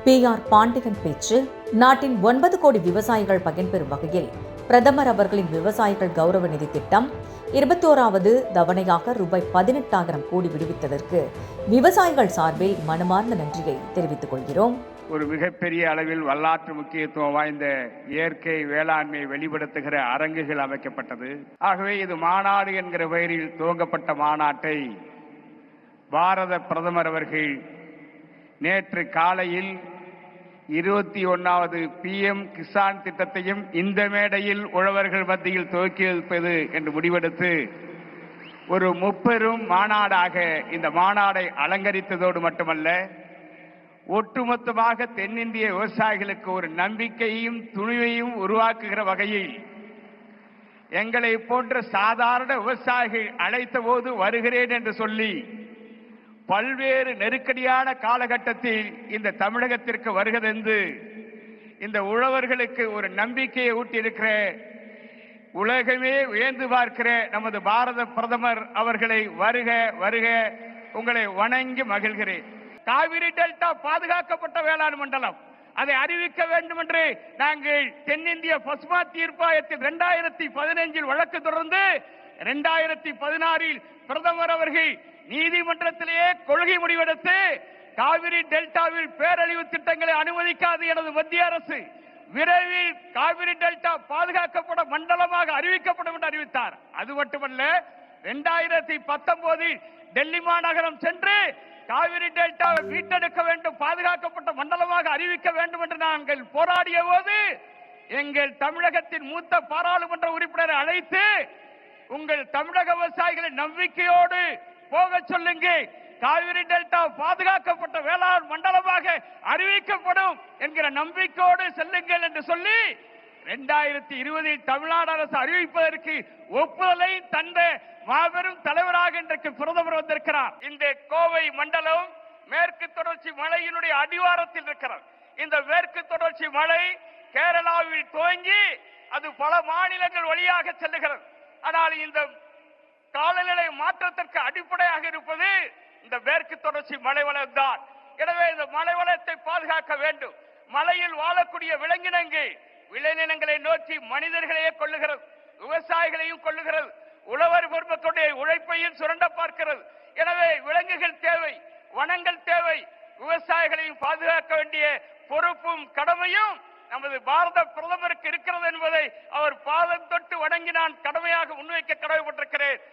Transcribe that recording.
PR Pandian பேச்சு. நாட்டின் 9 கோடி விவசாயிகள் பயன்பெறும் வகையில் பிரதமர் அவர்களின் விவசாயிகள் கௌரவ நிதி திட்டம் 21வது தவணையாக ரூபாய் 18,000 கோடி விடுவித்ததற்கு விவசாயிகள் சார்பில் மனமார்ந்த நன்றியை தெரிவித்துக் கொள்கிறோம். ஒரு மிகப்பெரிய அளவில் வரலாற்று முக்கியத்துவம் வாய்ந்த இயற்கை வேளாண்மையை வெளிப்படுத்துகிற அரங்குகள் அமைக்கப்பட்டது. ஆகவே இது மாநாடு என்கிற பெயரில் துவங்கப்பட்ட மாநாட்டை பாரத பிரதமர் அவர்கள் நேற்று காலையில் 21வது PM கிசான் திட்டத்தையும் இந்த மேடையில் உழவர்கள் மத்தியில் துவக்கி வைப்பது என்று முடிவெடுத்து ஒரு முப்பெரும் மாநாடாக இந்த மாநாடை அலங்கரித்ததோடு மட்டுமல்ல, ஒட்டுமொத்தமாக தென்னிந்திய விவசாயிகளுக்கு ஒரு நம்பிக்கையும் துணிவையும் உருவாக்குகிற வகையில் எங்களை போன்ற சாதாரண விவசாயிகள் அழைத்த போது வருகிறேன் என்று சொல்லி பல்வேறு நெருக்கடியான காலகட்டத்தில் இந்த தமிழகத்திற்கு வருகிறது இந்த உழவர்களுக்கு ஒரு நம்பிக்கையை ஊட்டியிருக்கிற, உலகமே வியந்து பார்க்கிற நமது பாரத பிரதமர் அவர்களை வருக வருக உங்களை வணங்கி மகிழ்கிறேன். காவிரி டெல்டா பாதுகாக்கப்பட்ட வேளாண் மண்டலம் அதை அறிவிக்க வேண்டும் என்று நாங்கள் தென்னிந்திய பசுமா தீர்ப்பாயத்தில் 2015 வழக்கு தொடர்ந்து 2016 பிரதமர் அவர்கள் நீதிமன்றத்திலேயே கொள்கை முடிவெடுத்து காவிரி டெல்டாவில் பேரழிவு திட்டங்களை அனுமதிக்காது எனது மத்திய அரசு விரைவில் காவிரி டெல்டா பாதுகாக்கப்பட்ட மண்டலமாக அறிவிக்கப்படும் என்று அறிவித்தார். அது மட்டுமல்ல, 2019 டெல்லி மாநகரம் சென்று காவிரி டெல்டாவை மீட்டெடுக்க வேண்டும், பாதுகாக்கப்பட்ட மண்டலமாக அறிவிக்க வேண்டும் என்று நாங்கள் போராடிய போது எங்கள் தமிழகத்தின் மூத்த பாராளுமன்ற உறுப்பினரை அழைத்து உங்கள் தமிழக விவசாயிகளை நம்பிக்கையோடு போக சொல்லுங்க, காவிரி டெல்டா பாதுகாக்கப்பட்ட வேளாண் மண்டலமாக அறிவிக்கப்படும் என்கிற நம்பிக்கையோடு செல்லுங்கள் என்று சொல்லி 2020 தமிழ்நாடு அரசு அறிவிப்பதற்கு ஒப்புதலை தந்த மாபெரும் தலைவராக இன்றைக்கு பிரதமர் வந்திருக்கிறார். இந்த கோவை மண்டலம் மேற்கு தொடர்ச்சி மலையினுடைய அடிவாரத்தில் இருக்கிறது. இந்த மேற்கு தொடர்ச்சி மலை கேரளாவில் துவங்கி அது பல மாநிலங்கள் வழியாக செல்லுகிறது. ஆனால் இந்த காலநிலை மாற்றத்திற்கு அடிப்படையாக இருப்பது இந்த மேற்கு தொடர்ச்சி மலைவளம் தான். எனவே இந்த மலைவளத்தை பாதுகாக்க வேண்டும். மலையில் வாழக்கூடிய விலங்கினங்கள் விளைநிலங்களை நோக்கி மனிதர்களையே கொள்ளுகிறது, விவசாயிகளையும் கொள்ளுகிறது, உழவர் பெருமக்களுடைய உழைப்பையும் சுரண்ட பார்க்கிறது. எனவே விலங்குகள் தேவை, வனங்கள் தேவை, விவசாயிகளையும் பாதுகாக்க வேண்டிய பொறுப்பும் கடமையும் நமது பாரத பிரதமருக்கு இருக்கிறது என்பதை அவர் பாதம் தொட்டு வணங்கி நான் கடமையாக முன்வைக்க கடமைப்பட்டிருக்கிறேன்.